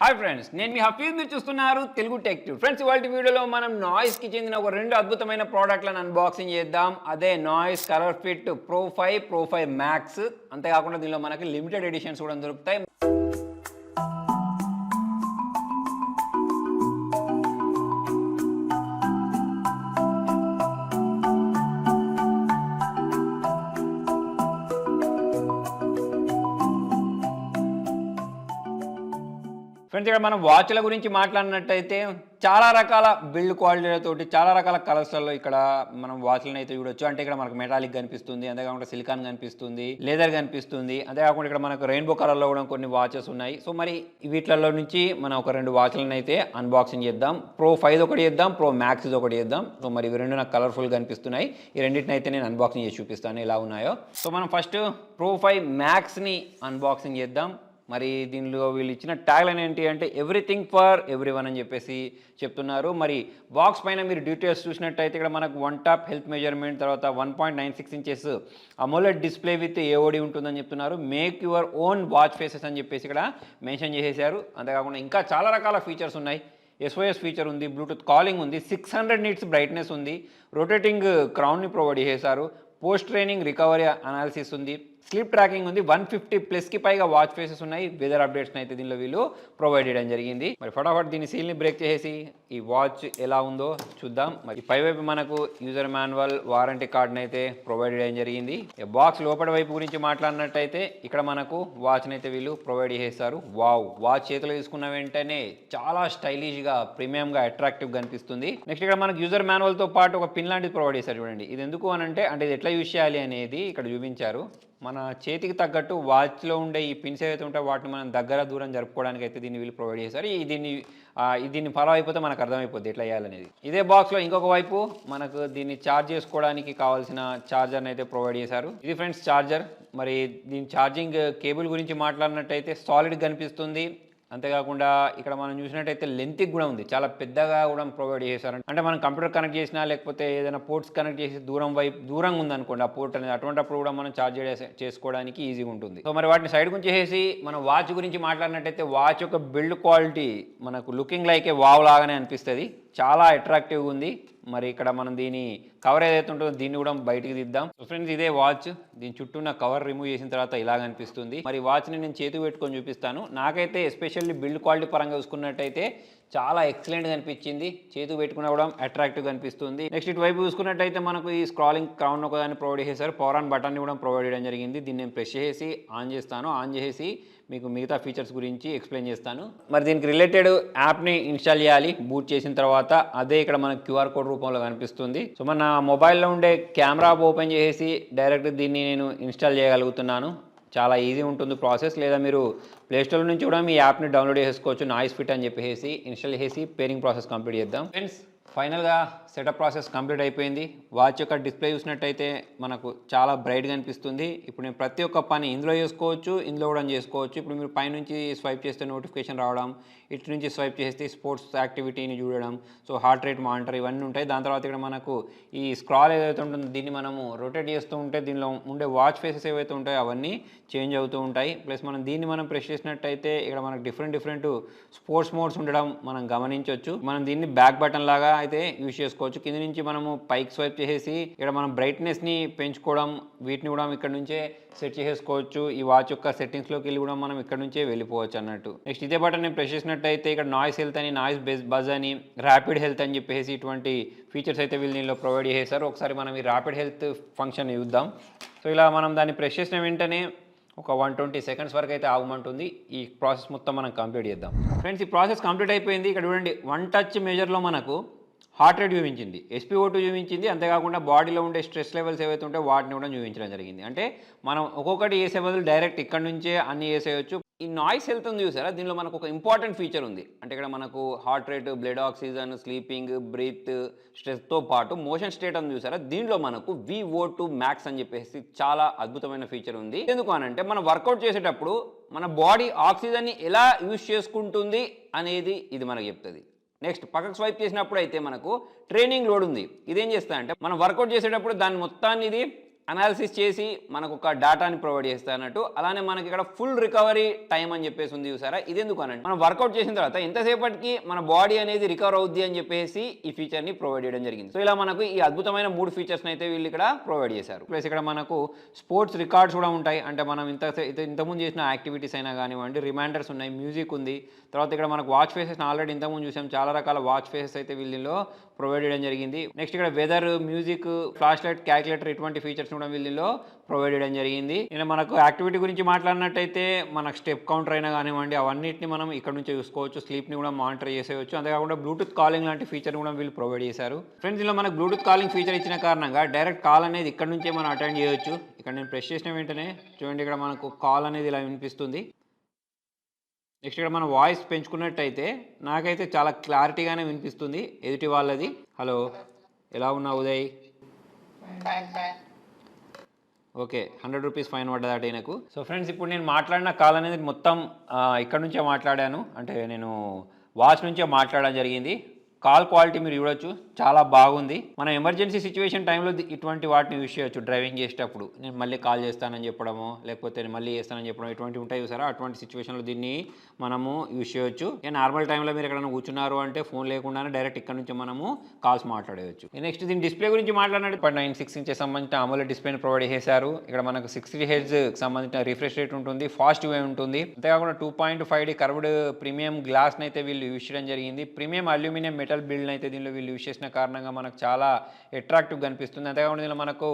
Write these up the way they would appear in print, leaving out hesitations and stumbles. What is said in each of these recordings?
Hi friends, నేను మీ హఫీజ్. మీరు చూస్తున్నారు తెలుగు టెక్ ట్యూబ్. ఫ్రెండ్స్, ఇవాళ వీడియోలో మనం నాయిస్కి చెందిన ఒక రెండు అద్భుతమైన ప్రోడక్ట్లను అన్బాక్సింగ్ చేద్దాం. అదే noise colour fit pro 5 max. అంతేకాకుండా దీనిలో మనకి లిమిటెడ్ ఎడిషన్స్ కూడా దొరుకుతాయి. ఫ్రెండ్స్, ఇక్కడ మనం వాచ్ల గురించి మాట్లాడినట్టయితే చాలా రకాల బిల్డ్ క్వాలిటీలతోటి చాలా రకాల కలర్స్లలో ఇక్కడ మనం వాచ్లను అయితే చూడొచ్చు. అంటే ఇక్కడ మనకు మెటాలిక్ కనిపిస్తుంది, అంతేకాకుండా సిలికాన్ కనిపిస్తుంది, లెదర్ కనిపిస్తుంది, అంతేకాకుండా ఇక్కడ మనకు రెయిన్బో కలర్లో కూడా కొన్ని వాచెస్ ఉన్నాయి. సో మరి వీటిలలో నుంచి మనం ఒక రెండు వాచ్లను అయితే అన్బాక్సింగ్ చేద్దాం. ప్రో 5 ఒకటి చేద్దాం, ప్రో మ్యాక్స్ ఒకటి చేద్దాం. సో మరి ఇవి రెండు నాకు కలర్ఫుల్ కనిపిస్తున్నాయి. ఈ రెండింటిని అయితే నేను అన్బాక్సింగ్ చేసి చూపిస్తాను ఎలా ఉన్నాయో. సో మనం ఫస్ట్ ప్రో 5 మ్యాక్స్ని అన్బాక్సింగ్ చేద్దాం. మరి దీనిలో వీళ్ళు ఇచ్చిన ట్యాగ్ లైన్ ఏంటి అంటే ఎవ్రీథింగ్ ఫర్ ఎవ్రీవన్ అని చెప్పేసి చెప్తున్నారు. మరి బాక్స్ పైన మీరు డీటెయిల్స్ చూసినట్టయితే ఇక్కడ మనకు 1 టాప్ హెల్త్ మెజర్మెంట్, తర్వాత 1.96 inches AMOLED display with AOD ఉంటుందని చెప్తున్నారు. Make your own watch faces అని చెప్పేసి ఇక్కడ మెన్షన్ చేసేసారు. అంతేకాకుండా ఇంకా చాలా రకాల ఫీచర్స్ ఉన్నాయి. SOS ఫీచర్ ఉంది, బ్లూటూత్ కాలింగ్ ఉంది, 600 నిట్స్ బ్రైట్నెస్ ఉంది, రొటేటింగ్ క్రౌన్ని ప్రొవైడ్ చేశారు, పోస్ట్ ట్రైనింగ్ రికవరీ అనాలిసిస్ ఉంది, స్లీప్ ట్రాకింగ్ ఉంది, 150+ పైగా వాచ్ ఫేసెస్ ఉన్నాయి. వెదర్ అప్డేట్స్ అయితే దీనిలో వీళ్ళు ప్రొవైడ్ చేయడం జరిగింది. మరి ఫటాఫట్ దీన్ని సీల్ని బ్రేక్ చేసి ఈ వాచ్ ఎలా ఉందో చూద్దాం. మరి పైవైపు మనకు యూజర్ మాన్యువల్, వారంటీ కార్డ్ని అయితే ప్రొవైడ్ చేయడం జరిగింది. బాక్స్ లోపల వైపు గురించి మాట్లాడినట్టయితే ఇక్కడ మనకు వాచ్ని అయితే వీళ్ళు ప్రొవైడ్ చేస్తారు. వాచ్ చేతిలో తీసుకున్న వెంటనే చాలా స్టైలిష్గా, ప్రీమియంగా, అట్రాక్టివ్గా కనిపిస్తుంది. నెక్స్ట్ ఇక్కడ మనకు యూజర్ మాన్యువల్తో పాటు ఒక పిన్ లాంటిది ప్రొవైడ్ చేశారు. చూడండి, ఇది ఎందుకు అంటే ఇది ఎట్లా యూజ్ చేయాలి అనేది ఇక్కడ చూపించారు. మన చేతికి తగ్గట్టు వాచ్లో ఉండే ఈ పిన్స్ ఏవైతే ఉంటాయో వాటిని మనం దగ్గర దూరం జరుపుకోవడానికి అయితే దీన్ని వీళ్ళు ప్రొవైడ్ చేశారు. దీన్ని ఫాలో అయిపోతే మనకు అర్థమైపోద్ది ఎట్లా చేయాలనేది. ఇదే బాక్స్లో ఇంకొక వైపు మనకు దీన్ని ఛార్జ్ చేసుకోవడానికి కావాల్సిన ఛార్జర్ని అయితే ప్రొవైడ్ చేశారు. ఇది ఫ్రెండ్స్ ఛార్జర్. మరి దీని ఛార్జింగ్ కేబుల్ గురించి మాట్లాడినట్టయితే సాలిడ్ కనిపిస్తుంది. అంతేకాకుండా ఇక్కడ మనం చూసినట్టయితే లెంత్కి కూడా ఉంది, చాలా పెద్దగా కూడా ప్రొవైడ్ చేశారు. అంటే మనం కంప్యూటర్ కనెక్ట్ చేసినా లేకపోతే ఏదైనా పోర్ట్స్ కనెక్ట్ చేసి దూరంగా ఉందనుకోండి ఆ పోర్ట్ అనేది, అటువంటిప్పుడు కూడా మనం ఛార్జ్ చేసుకోవడానికి ఈజీగా ఉంటుంది. సో మరి వాటిని సైడ్ గురించి చేసి మనం వాచ్ గురించి మాట్లాడినట్టయితే వాచ్ యొక్క బిల్డ్ క్వాలిటీ మనకు లుకింగ్ లైక్ ఏ వావ్ లాగానే అనిపిస్తుంది. చాలా అట్రాక్టివ్గా ఉంది. మరి ఇక్కడ మనం దీని కవర్ ఏదైతే ఉంటుందో దీన్ని కూడా బయటికి తీద్దాం. ఫ్రెండ్స్, ఇదే వాచ్. దీని చుట్టూ ఉన్న కవర్ రిమూవ్ చేసిన తర్వాత ఇలాగ అనిపిస్తుంది. మరి వాచ్ని నేను చేతికి పెట్టుకొని చూపిస్తాను. నాకైతే ఎస్పెషల్లీ బిల్డ్ క్వాలిటీ పరంగా చూసుకున్నట్టయితే చాలా ఎక్సలెంట్గా అనిపించింది. చేతికి పెట్టుకున్నా కూడా అట్రాక్టివ్గా అనిపిస్తుంది. నెక్స్ట్ ఇటువైపు చూసుకున్నట్టయితే మనకు ఈ స్క్రాలింగ్ క్రౌన్ ఒకదాన్ని ప్రొవైడ్ చేశారు. పవర్ ఆన్ బటన్ని కూడా ప్రొవైడ్ చేయడం జరిగింది. దీన్ని నేను ప్రెస్ చేసి ఆన్ చేస్తాను. ఆన్ చేసి మీకు మిగతా ఫీచర్స్ గురించి ఎక్స్ప్లెయిన్ చేస్తాను. మరి దీనికి రిలేటెడ్ యాప్ని ఇన్స్టాల్ చేయాలి. బూట్ చేసిన తర్వాత అదే ఇక్కడ మనకు QR కోడ్ రూపంలో కనిపిస్తుంది. సో మన మొబైల్లో ఉండే కెమెరా ఓపెన్ చేసి డైరెక్ట్ దీన్ని నేను ఇన్స్టాల్ చేయగలుగుతున్నాను. చాలా ఈజీ ఉంటుంది ప్రాసెస్. లేదా మీరు ప్లేస్టోర్ నుంచి కూడా మీ యాప్ని డౌన్లోడ్ చేసుకోవచ్చు. నాయిస్ ఫిట్ అని చెప్పేసి ఇన్స్టాల్ చేసి పేరింగ్ ప్రాసెస్ కంప్లీట్ చేద్దాం. ఫ్రెండ్స్, ఫైనల్గా సెటప్ ప్రాసెస్ కంప్లీట్ అయిపోయింది. వాచ్ యొక్క డిస్ప్లే చూసినట్టయితే మనకు చాలా బ్రైట్గా అనిపిస్తుంది. ఇప్పుడు నేను ప్రతి ఒక్క పని ఇందులో చేసుకోవచ్చు, ఇందులో కూడా చేసుకోవచ్చు. ఇప్పుడు మీరు పైనుంచి స్వైప్ చేస్తే నోటిఫికేషన్ రావడం, ఇటు నుంచి స్వైప్ చేస్తే స్పోర్ట్స్ యాక్టివిటీని చూడడం, సో హార్ట్ రేట్ మానిటర్ ఇవన్నీ ఉంటాయి. దాని తర్వాత ఇక్కడ మనకు ఈ స్క్రాల్ ఏదైతే ఉంటుందో దీన్ని మనము రొటేట్ చేస్తూ ఉంటే దీనిలో ఉండే వాచ్ ఫేసెస్ ఏవైతే ఉంటాయో అవన్నీ చేంజ్ అవుతూ ఉంటాయి. ప్లస్ దీన్ని మనం ప్రెస్ చేసినట్టయితే ఇక్కడ మనకు డిఫరెంట్ స్పోర్ట్స్ మోడ్స్ ఉండడం మనం గమనించవచ్చు. మనం దీన్ని బ్యాక్ బటన్ లాగా అయితే యూజ్ చేసుకోవచ్చు. కింద నుంచి మనము పైకి స్వైప్ చేసేసి ఇక్కడ మనం బ్రైట్నెస్ని పెంచుకోవడం, వీటిని కూడా ఇక్కడ నుంచే సెట్ చేసేసుకోవచ్చు. ఈ వాచ్ యొక్క సెట్టింగ్స్లోకి వెళ్ళి కూడా మనం ఇక్కడ నుంచే వెళ్ళిపోవచ్చు అన్నట్టు. నెక్స్ట్ ఇదే బటన్ నేను ప్రెస్ చేసినట్టయితే ఇక్కడ నాయిస్ హెల్త్ అని, నాయిస్ బజ్ అని, ర్యాపిడ్ హెల్త్ అని చెప్పేసి ఇటువంటి ఫీచర్స్ అయితే వీళ్ళు దీనిలో ప్రొవైడ్ చేశారు. ఒకసారి మనం ఈ ర్యాపిడ్ హెల్త్ ఫంక్షన్ చూద్దాం. సో ఇలా మనం దాన్ని ప్రెస్ చేసిన వెంటనే ఒక 120 సెకండ్స్ వరకు అయితే ఆగమంటుంది. ఈ ప్రాసెస్ మొత్తం మనం కంప్లీట్ చేద్దాం. ఫ్రెండ్స్, ఈ ప్రాసెస్ కంప్లీట్ అయిపోయింది. ఇక్కడ చూడండి, 1 టచ్ మెజర్లో మనకు హార్ట్ రేట్ చూపించింది, SpO2 చూపించింది, అంతేకాకుండా బాడీలో ఉండే స్ట్రెస్ లెవెల్స్ ఏవైతే ఉంటాయో వాటిని కూడా చూపించడం జరిగింది. అంటే మనం ఒక్కొక్కటి చేసే బదులు డైరెక్ట్ ఇక్కడ నుంచే అన్ని చేసేయచ్చు. ఈ నాయిస్ హెల్త్ ఉంది చూసారా, దీనిలో మనకు ఒక ఇంపార్టెంట్ ఫీచర్ ఉంది. అంటే ఇక్కడ మనకు heart rate, blood oxygen, sleeping, breath, స్ట్రెస్తో పాటు మోషన్ స్టేట్ అని చూసారా, దీనిలో మనకు VO2 మ్యాక్స్ అని చెప్పేసి చాలా అద్భుతమైన ఫీచర్ ఉంది. ఎందుకు అనంటే మనం వర్కౌట్ చేసేటప్పుడు మన బాడీ ఆక్సిజన్ని ఎలా యూజ్ చేసుకుంటుంది అనేది ఇది మనకు చెప్తుంది. నెక్స్ట్ పక్కకు స్వైప్ చేసినప్పుడు అయితే మనకు ట్రైనింగ్ లోడ్ ఉంది. ఇదేం చేస్తా అంటే మనం వర్కౌట్ చేసేటప్పుడు దాని మొత్తాన్ని ఇది అనాలిసిస్ చేసి మనకు ఒక డేటాని ప్రొవైడ్ చేస్తాయి అన్నట్టు. అలానే మనకి ఇక్కడ ఫుల్ రికవరీ టైం అని చెప్పేసి ఉంది చూసారా, ఇది ఎందుకు అనండి, మనం వర్కౌట్ చేసిన తర్వాత ఎంతసేపటికి మన బాడీ అనేది రికవర్ అవుద్ది అని చెప్పేసి ఈ ఫీచర్ని ప్రొవైడ్ చేయడం జరిగింది. సో ఇలా మనకు ఈ అద్భుతమైన 3 ఫీచర్స్ని అయితే వీళ్ళు ఇక్కడ ప్రొవైడ్ చేశారు. ప్లస్ ఇక్కడ మనకు స్పోర్ట్స్ రికార్డ్స్ కూడా ఉంటాయి. అంటే మనం ఇంతకుముందు చేసిన యాక్టివిటీస్ అయినా కానివ్వండి, రిమైండర్స్ ఉన్నాయి, మ్యూజిక్ ఉంది. తర్వాత ఇక్కడ మనకు వాచ్ ఫేసెస్ ఆల్రెడీ ఇంతకుముందు చూసాం, చాలా రకాల వాచ్ ఫేసెస్ అయితే వీళ్ళలో ప్రొవైడ్ చేయడం జరిగింది. నెక్స్ట్ ఇక్కడ weather, music, flash light, calculator ఇటువంటి ఫీచర్స్ కూడా వీళ్ళలో ప్రొవైడ్ చేయడం జరిగింది. నేను మనకు యాక్టివిటీ గురించి మాట్లాడినట్టయితే మనకు స్టెప్ కౌంటర్ అయినా కానివ్వండి, అవన్నిటిని మనం ఇక్కడ నుంచి చూసుకోవచ్చు. స్లీప్ని కూడా మానిటర్ చేసేయచ్చు. అంతేకాకుండా బ్లూటూత్ కాలింగ్ లాంటి ఫీచర్ కూడా వీళ్ళు ప్రొవైడ్ చేశారు. ఫ్రెండ్స్, ఇలా మనకు బ్లూటూత్ కాలింగ్ ఫీచర్ ఇచ్చిన కారణంగా డైరెక్ట్ కాల్ అనేది ఇక్కడ నుంచే మనం అటెండ్ చేయొచ్చు. ఇక్కడ నేను ప్రెస్ చేసిన వెంటనే చూడండి, ఇక్కడ మనకు కాల్ అనేది ఇలా వినిపిస్తుంది. నెక్స్ట్ ఇక్కడ మనం వాయిస్ పెంచుకున్నట్టయితే నాకైతే చాలా క్లారిటీగానే వినిపిస్తుంది ఎదుటి వాళ్ళది. హలో, ఎలా ఉన్నావు ఉదయ్? ఓకే, 100 రూపీస్ ఫైన్ పడ్డదట ఈయనకు. సో ఫ్రెండ్స్, ఇప్పుడు నేను మాట్లాడిన కాల్ అనేది మొత్తం ఇక్కడ నుంచే మాట్లాడాను. అంటే నేను వాచ్ నుంచే మాట్లాడడం జరిగింది. కాల్ క్వాలిటీ మీరు చూడొచ్చు, చాలా బాగుంది. మనం ఎమర్జెన్సీ సిచ్యువేషన్ టైంలో ఇటువంటి వాటిని యూజ్ చేయొచ్చు. డ్రైవింగ్ చేసేటప్పుడు నేను మళ్ళీ కాల్ చేస్తానని చెప్పడము, లేకపోతే నేను మళ్ళీ చేస్తానని చెప్పడం, ఇటువంటివి ఉంటాయి చూసారా, అటువంటి సిచ్యువేషన్లో దీన్ని మనము యూజ్ చేయొచ్చు. నార్మల్ టైంలో మీరు ఎక్కడైనా కూర్చున్నారు అంటే ఫోన్ లేకుండానే డైరెక్ట్ ఇక్కడ నుంచి మనము కాల్స్ మాట్లాడవచ్చు. నెక్స్ట్ దీని డిస్ప్లే గురించి మాట్లాడినట్టు 9.6 ఇంచెస్ సంబంధించిన AMOLED డిస్ప్లేని ప్రొవైడ్ చేశారు. ఇక్కడ మనకు 60 Hz సంబంధించిన రిఫ్రెష్ రేట్ ఉంటుంది, ఫాస్ట్ వే ఉంటుంది. అంతేకాకుండా 2.5D కర్వ్డ్ ప్రీమియం గ్లాస్ని అయితే వీళ్ళు యూజ్ చేయడం జరిగింది. ప్రీమియం అల్యూమినియం మెటల్ బిల్డ్ అయితే దీనిలో వీళ్ళు యూజ్ చేసిన కారణంగా మనకు చాలా అట్రాక్టివ్ కనిపిస్తుంది. అంతేకాకుండా దీనిలో మనకు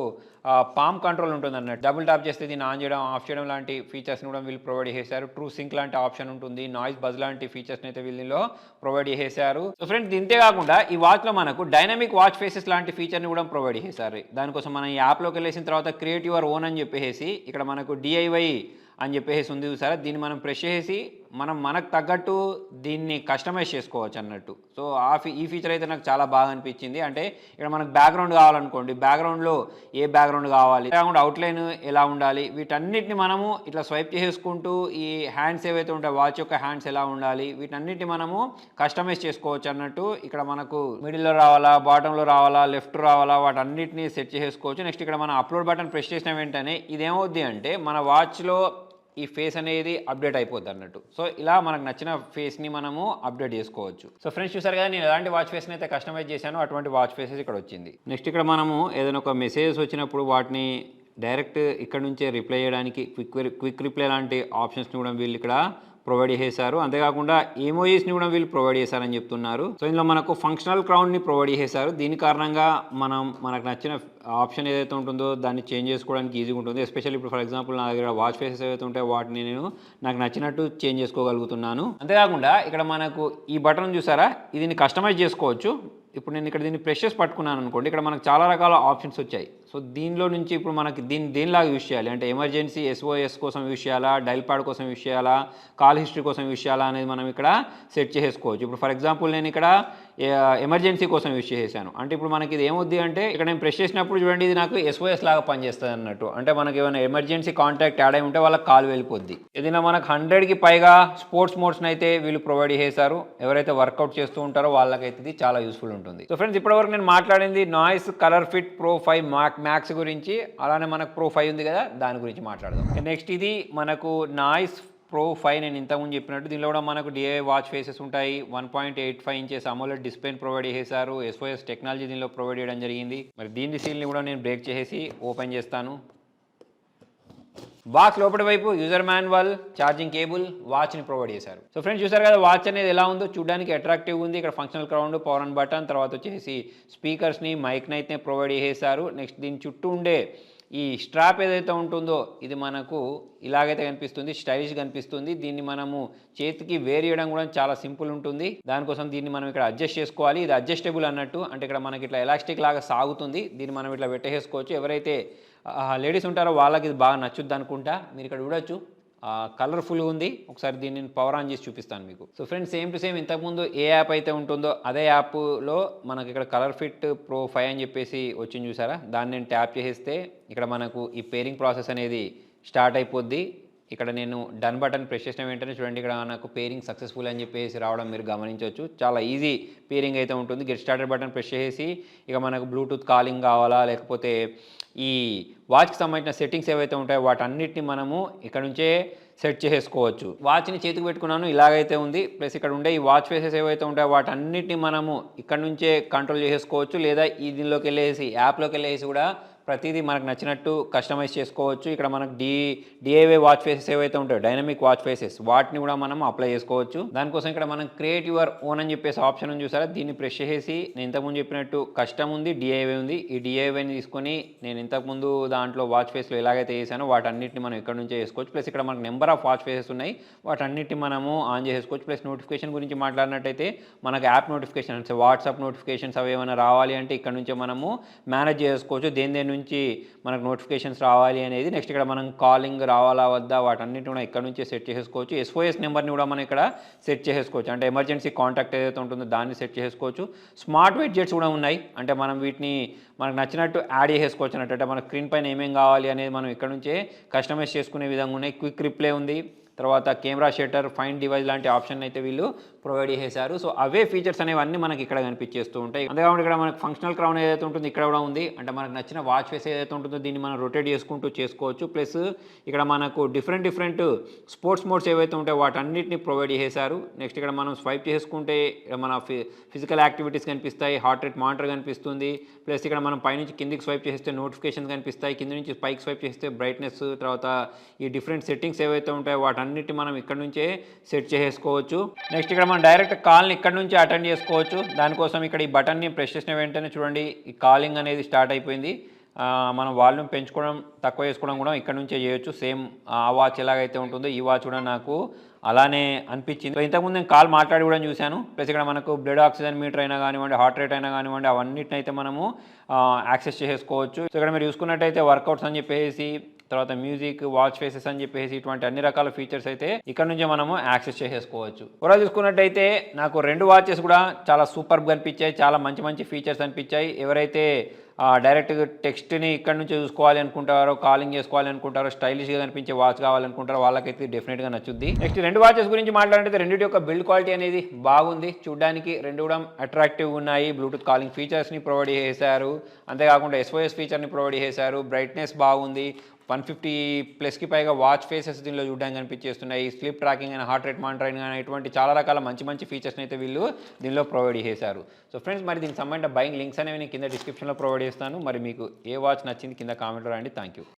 పామ్ కంట్రోల్ ఉంటుంది అన్నట్టు. డబుల్ టాప్ చేస్తే దీన్ని ఆన్ చేయడం, ఆఫ్ చేయడం లాంటి ఫీచర్స్ని కూడా వీళ్ళు ప్రొవైడ్ చేశారు. ట్రూ సింక్ లాంటి ఆప్షన్ ఉంటుంది, నాయిస్ బజ్ లాంటి ఫీచర్స్ని అయితే వీళ్ళలో ప్రొవైడ్ చేశారు. సో ఫ్రెండ్స్, ఇంతే కాకుండా ఈ వాచ్లో మనకు డైనమిక్ వాచ్ ఫేసెస్ లాంటి ఫీచర్ని కూడా ప్రొవైడ్ చేశారు. దానికోసం మనం ఈ యాప్లోకి వెళ్ళేసిన తర్వాత క్రియేట్ యువర్ ఓన్ అని చెప్పేసి ఇక్కడ మనకు DIY అని చెప్పేసి ఉంది చూసారా, దీన్ని మనం ప్రెస్ చేసి మనకు తగ్గట్టు దీన్ని కస్టమైజ్ చేసుకోవచ్చు అన్నట్టు. సో ఈ ఫీచర్ అయితే నాకు చాలా బాగా అనిపించింది. అంటే ఇక్కడ మనకు బ్యాక్గ్రౌండ్ కావాలనుకోండి, బ్యాక్గ్రౌండ్లో ఏ బ్యాక్గ్రౌండ్ కావాలి, బ్యాక్గ్రౌండ్ అవుట్లైన్ ఎలా ఉండాలి, వీటన్నిటిని మనము ఇట్లా స్వైప్ చేసుకుంటూ ఈ హ్యాండ్స్ ఏవైతే ఉంటాయో వాచ్ యొక్క హ్యాండ్స్ ఎలా ఉండాలి, వీటన్నిటిని మనము కస్టమైజ్ చేసుకోవచ్చు అన్నట్టు. ఇక్కడ మనకు మిడిల్లో రావాలా, బాటంలో రావాలా, లెఫ్ట్ రావాలా, వాటన్నిటిని సెట్ చేసుకోవచ్చు. నెక్స్ట్ ఇక్కడ మనం అప్లోడ్ బటన్ ప్రెస్ చేసిన వెంటనే ఇదేమవుద్ది అంటే మన వాచ్లో ఈ ఫేస్ అనేది అప్డేట్ అయిపోద్ది అన్నట్టు. సో ఇలా మనకు నచ్చిన ఫేస్ని మనము అప్డేట్ చేసుకోవచ్చు. సో ఫ్రెండ్స్, చూసారు కదా, నేను ఎలాంటి వాచ్ ఫేస్ని అయితే కస్టమైజ్ చేశానో అటువంటి వాచ్ ఫేసెస్ ఇక్కడ వచ్చింది. నెక్స్ట్ ఇక్కడ మనము ఏదైనా ఒక మెసేజెస్ వచ్చినప్పుడు వాటిని డైరెక్ట్ ఇక్కడ నుంచే రిప్లై చేయడానికి క్విక్ రిప్లై లాంటి ఆప్షన్స్ని కూడా వీళ్ళు ఇక్కడ ప్రొవైడ్ చేశారు. అంతేకాకుండా ఎమోజీస్ని కూడా వీళ్ళు ప్రొవైడ్ చేశారని చెప్తున్నారు. సో ఇందులో మనకు ఫంక్షనల్ క్రౌడ్ని ప్రొవైడ్ చేశారు. దీని కారణంగా మనకు నచ్చిన ఆప్షన్ ఏదైతే ఉంటుందో దాన్ని చేంజ్ చేసుకోవడానికి ఈజీగా ఉంటుంది. ఎస్పెషల్లీ ఇప్పుడు ఫర్ ఎగ్జాంపుల్ నా దగ్గర వాచ్ ఫేసెస్ ఏవైతే ఉంటాయో వాటిని నేను నాకు నచ్చినట్టు చేంజ్ చేసుకోగలుగుతున్నాను. అంతేకాకుండా ఇక్కడ మనకు ఈ బటన్ చూసారా, ఇది కస్టమైజ్ చేసుకోవచ్చు. ఇప్పుడు నేను ఇక్కడ దీన్ని ప్రెస్ చేసి పట్టుకున్నాను అనుకోండి, ఇక్కడ మనకు చాలా రకాల ఆప్షన్స్ వచ్చాయి. సో దీనిలో నుంచి ఇప్పుడు మనకి దేనిలాగా యూజ్ చేయాలి అంటే ఎమర్జెన్సీ SOS కోసం యూజ్ చేయాలా, డైల్ ప్యాడ్ కోసం యూజ్ చేయాలా, కాల్ హిస్టరీ కోసం యూజ్ చేయాలా అనేది మనం ఇక్కడ సెట్ చేసుకోవచ్చు. ఇప్పుడు ఫర్ ఎగ్జాంపుల్ నేను ఇక్కడ ఎమర్జెన్సీ కోసం యూజ్ చేశాను అంటే ఇప్పుడు మనకి ఇది ఏమవుద్ది అంటే ఇక్కడ నేను ప్రెస్ చేసినప్పుడు చూడండి, ఇది నాకు SOS లాగా పనిచేస్తుంది అన్నట్టు. అంటే మనకి ఏమైనా ఎమర్జెన్సీ కాంటాక్ట్ యాడ్ అయి ఉంటే వాళ్ళకి కాల్ వెళ్ళిపోద్ది. ఏదైనా మనకు 100కి పైగా స్పోర్ట్స్ మోడ్స్ని అయితే వీళ్ళు ప్రొవైడ్ చేశారు. ఎవరైతే వర్కౌట్ చేస్తూ ఉంటారో వాళ్ళకైతే ఇది చాలా యూస్ఫుల్ ఉంటుంది. సో ఫ్రెండ్స్, ఇప్పటివరకు నేను మాట్లాడింది నాయిస్ Colourfit Pro 5 Max గురించి. అలానే మనకు Pro 5 ఉంది కదా, దాని గురించి మాట్లాడదాం. నెక్స్ట్ ఇది మనకు నాయిస్ Pro 5 నేను ఇంతకుముందు చెప్పినట్టు దీనిలో కూడా మనకు DIY వాచ్ ఫేసెస్ ఉంటాయి. 1.85 ఇంచెస్ AMOLED డిస్ప్లేని ప్రొవైడ్ చేశారు. SOS టెక్నాలజీ దీనిలో ప్రొవైడ్ చేయడం జరిగింది. మరి దీని సీల్ని కూడా నేను బ్రేక్ చేసి ఓపెన్ చేస్తాను. బాక్స్ లోపటి వైపు యూజర్ మాన్యువల్, ఛార్జింగ్ కేబుల్, వాచ్ని ప్రొవైడ్ చేశారు. సో ఫ్రెండ్స్, చూసారు కదా వాచ్ అనేది ఎలా ఉందో, చూడడానికి అట్రాక్టివ్ ఉంది. ఇక్కడ functional crowned, power on button, తర్వాత వచ్చేసి స్పీకర్స్ని, మైక్ని అయితే ప్రొవైడ్ చేశారు. నెక్స్ట్ దీని చుట్టూ ఉండే ఈ స్ట్రాప్ ఏదైతే ఉంటుందో ఇది మనకు ఇలాగైతే కనిపిస్తుంది, స్టైలిష్ కనిపిస్తుంది. దీన్ని మనము చేతికి వేర్ చేయడం కూడా చాలా సింపుల్ ఉంటుంది. దానికోసం దీన్ని మనం ఇక్కడ అడ్జస్ట్ చేసుకోవాలి. ఇది అడ్జస్టబుల్ అన్నట్టు, అంటే ఇక్కడ మనకి ఇట్లా ఎలాస్టిక్ లాగా సాగుతుంది. దీన్ని మనం ఇట్లా పెట్టేసుకోవచ్చు. ఎవరైతే లేడీస్ ఉంటారో వాళ్ళకి ఇది బాగా నచ్చుద్ది అనుకుంటా. మీరు ఇక్కడ చూడొచ్చు, కలర్ఫుల్గా ఉంది. ఒకసారి దీన్ని నేను పవర్ ఆన్ చేసి చూపిస్తాను మీకు. So friends, same to same ఇంతకుముందు ఏ యాప్ అయితే ఉంటుందో అదే యాప్లో మనకి ఇక్కడ Colourfit Pro 5 అని చెప్పేసి వచ్చింది చూసారా, దాన్ని నేను ట్యాప్ చేసేస్తే ఇక్కడ మనకు ఈ పేరింగ్ ప్రాసెస్ అనేది స్టార్ట్ అయిపోద్ది. ఇక్కడ నేను డన్ బటన్ ప్రెస్ చేసిన వెంటనే చూడండి, ఇక్కడ నాకు పేరింగ్ సక్సెస్ఫుల్ అని చెప్పేసి రావడం మీరు గమనించవచ్చు. చాలా ఈజీ పేరింగ్ అయితే ఉంటుంది. గెట్ స్టార్టెడ్ బటన్ ప్రెస్ చేసి ఇక మనకు బ్లూటూత్ కాలింగ్ కావాలా, లేకపోతే ఈ వాచ్కి సంబంధించిన సెట్టింగ్స్ ఏవైతే ఉంటాయో వాటన్నిటిని మనము ఇక్కడ నుంచే సెట్ చేసుకోవచ్చు. వాచ్ని చేతికి పెట్టుకున్నాను, ఇలాగైతే ఉంది. ప్లస్ ఇక్కడ ఉండే ఈ వాచ్ ఫేసెస్ ఏవైతే ఉంటాయో వాటన్నిటిని మనము ఇక్కడ నుంచే కంట్రోల్ చేసుకోవచ్చు, లేదా ఈ దీనిలోకి వెళ్ళేసి యాప్లోకి వెళ్ళేసి కూడా ప్రతిదీ మనకు నచ్చినట్టు కస్టమైజ్ చేసుకోవచ్చు. ఇక్కడ మనకు డిఐవై వాచ్ ఫేసెస్ ఏవైతే ఉంటాయో డైనమిక్ వాచ్ ఫేసెస్ వాటిని కూడా మనం అప్లై చేసుకోవచ్చు. దానికోసం ఇక్కడ మనం క్రియేట్ యువర్ ఓన్ అని చెప్పేసి ఆప్షన్ ఉంది చూసారా, దీన్ని ప్రెస్ చేసి నేను ఇంతకుముందు చెప్పినట్టు కస్టమ్ ఉంది, డిఐవై ఉంది. ఈ డిఐవైని తీసుకొని నేను ఇంతకుముందు దాంట్లో వాచ్ ఫేస్లో ఎలాగైతే చేశానో వాటన్నిటిని మనం ఇక్కడ నుంచే చేసుకోవచ్చు. ప్లస్ ఇక్కడ మనకు నెంబర్ ఆఫ్ వాచ్ ఫేసెస్ ఉన్నాయి, వాటన్నిటిని మనము ఆన్ చేసుకోవచ్చు. ప్లస్ నోటిఫికేషన్ గురించి మాట్లాడినట్టయితే మనకు యాప్ నోటిఫికేషన్ అంటే వాట్సాప్ నోటిఫికేషన్స్ అవి ఏమైనా రావాలి అంటే ఇక్కడ నుంచే మనము మేనేజ్ చేసుకోవచ్చు, దేని నుంచి మనకు నోటిఫికేషన్స్ రావాలి అనేది. నెక్స్ట్ ఇక్కడ మనం కాలింగ్ రావాలా వద్దా వాటన్నిటి కూడా ఇక్కడ నుంచే సెట్ చేసుకోవచ్చు. SOS నెంబర్ని కూడా మనం ఇక్కడ సెట్ చేసుకోవచ్చు, అంటే ఎమర్జెన్సీ కాంటాక్ట్ ఏదైతే ఉంటుందో దాన్ని సెట్ చేసుకోవచ్చు. స్మార్ట్ విడ్జెట్స్ కూడా ఉన్నాయి, అంటే మనం వీటిని మనకు నచ్చినట్టు యాడ్ చేసుకోవచ్చు అన్నట్టు. అంటే మన స్క్రీన్ పైన ఏమేం కావాలి అనేది మనం ఇక్కడ నుంచే కస్టమైజ్ చేసుకునే విధంగా ఉన్నాయి. క్విక్ రిప్లై ఉంది, తర్వాత కెమెరా షట్టర్, ఫైండ్ డివైస్ లాంటి ఆప్షన్ అయితే వీళ్ళు ప్రొవైడ్ చేశారు. సో అవే ఫీచర్స్ అనేవన్నీ మనకి ఇక్కడ కనిపించేస్తూ ఉంటాయి. అంతేకాకుండా ఇక్కడ మనకు ఫంక్షనల్ క్రౌన్ ఏదైతే ఉంటుందో ఇక్కడ కూడా ఉంది, అంటే మనకు నచ్చిన వాచ్ ఫేస్ ఏదైతే ఉంటుందో దీన్ని మనం రొటేట్ చేసుకుంటూ చేసుకోవచ్చు. ప్లస్ ఇక్కడ మనకు డిఫరెంట్ స్పోర్ట్స్ మోడ్స్ ఏవైతే ఉంటాయో వాటన్నిటిని ప్రొవైడ్ చేశారు. నెక్స్ట్ ఇక్కడ మనం స్వైప్ చేసుకుంటే మన ఫిజికల్ యాక్టివిటీస్ కనిపిస్తాయి, హార్ట్ రేట్ మానిటర్ కనిపిస్తుంది. ప్లస్ ఇక్కడ మనం పైనుంచి కిందికి స్వైప్ చేస్తే నోటిఫికేషన్స్ కనిపిస్తాయి, కింద నుంచి పైకి స్వైప్ చేస్తే బ్రైట్నెస్, తర్వాత ఈ డిఫరెంట్ సెట్టింగ్స్ ఏవైతే ఉంటాయో వాటన్నిటి మనం ఇక్కడ నుంచే సెట్ చేసుకోవచ్చు. నెక్స్ట్ ఇక్కడ మనం డైరెక్ట్ కాల్ని ఇక్కడ నుంచి అటెండ్ చేసుకోవచ్చు. దానికోసం ఇక్కడ ఈ బటన్ని ప్రెస్ చేసిన వెంటనే చూడండి ఈ కాలింగ్ అనేది స్టార్ట్ అయిపోయింది. మనం వాల్యూమ్ పెంచుకోవడం తక్కువ చేసుకోవడం కూడా ఇక్కడ నుంచే చేయొచ్చు. సేమ్ ఆ వాచ్ ఎలాగైతే ఉంటుందో ఈ వాచ్ కూడా నాకు అలానే అనిపించింది. ఇంతకుముందు నేను కాల్ మాట్లాడి కూడా చూశాను. ప్లస్ ఇక్కడ మనకు బ్లడ్ ఆక్సిజన్ మీటర్ అయినా కానివ్వండి, హార్ట్ రేట్ అయినా కానివ్వండి, అవన్నిటిని అయితే మనము యాక్సెస్ చేసుకోవచ్చు. సో ఇక్కడ మీరు చూసుకున్నట్టయితే వర్కౌట్స్ అని చెప్పేసి, తర్వాత మ్యూజిక్, వాచ్ ఫేసెస్ అని చెప్పేసి ఇటువంటి అన్ని రకాల ఫీచర్స్ అయితే ఇక్కడ నుంచి మనము యాక్సెస్ చేసేసుకోవచ్చు. ఓవరాల్ చూసుకున్నట్టయితే నాకు 2 వాచెస్ కూడా చాలా సూపర్గా అనిపించాయి, చాలా మంచి ఫీచర్స్ అనిపించాయి. ఎవరైతే డైరెక్ట్ టెక్స్ట్ని ఇక్కడ నుంచి చూసుకోవాలి అనుకుంటారో, కాలింగ్ చేసుకోవాలి అనుకుంటారో, స్టైలిష్గా కనిపించే వాచ్ కావాలనుకుంటారో వాళ్ళకైతే డెఫినెట్గా నచ్చుద్ది. నెక్స్ట్ 2 వాచెస్ గురించి మాట్లాడితే రెండింటి యొక్క బిల్డ్ క్వాలిటీ అనేది బాగుంది, చూడడానికి 2 కూడా అట్రాక్టివ్గా ఉన్నాయి. బ్లూటూత్ కాలింగ్ ఫీచర్స్ని ప్రొవైడ్ చేశారు, అంతేకాకుండా SOS ఫీచర్ని ప్రొవైడ్ చేశారు. బ్రైట్నెస్ బాగుంది, 150+ పైగా వాచ్ ఫేసెస్ దీనిలో చూడడానికి కనిపించేస్తున్నాయి. స్లీప్ ట్రాకింగ్ అయినా, హార్ట్ రేట్ మానిటరింగ్ అయినా, ఇటువంటి చాలా రకాల మంచి ఫీచర్స్ని అయితే వీళ్ళు దీనిలో ప్రొవైడ్ చేశారు. సో ఫ్రెండ్స్, మరి దీనికి సంబంధించిన బయింగ్ లింక్స్ అనేవి నేను కింద డిస్క్రిప్షన్లో ప్రొవైడ్ చేస్తాను. మరి మీకు ఏ వాచ్ నచ్చింది కింద కామెంట్లో రండి. Thank you.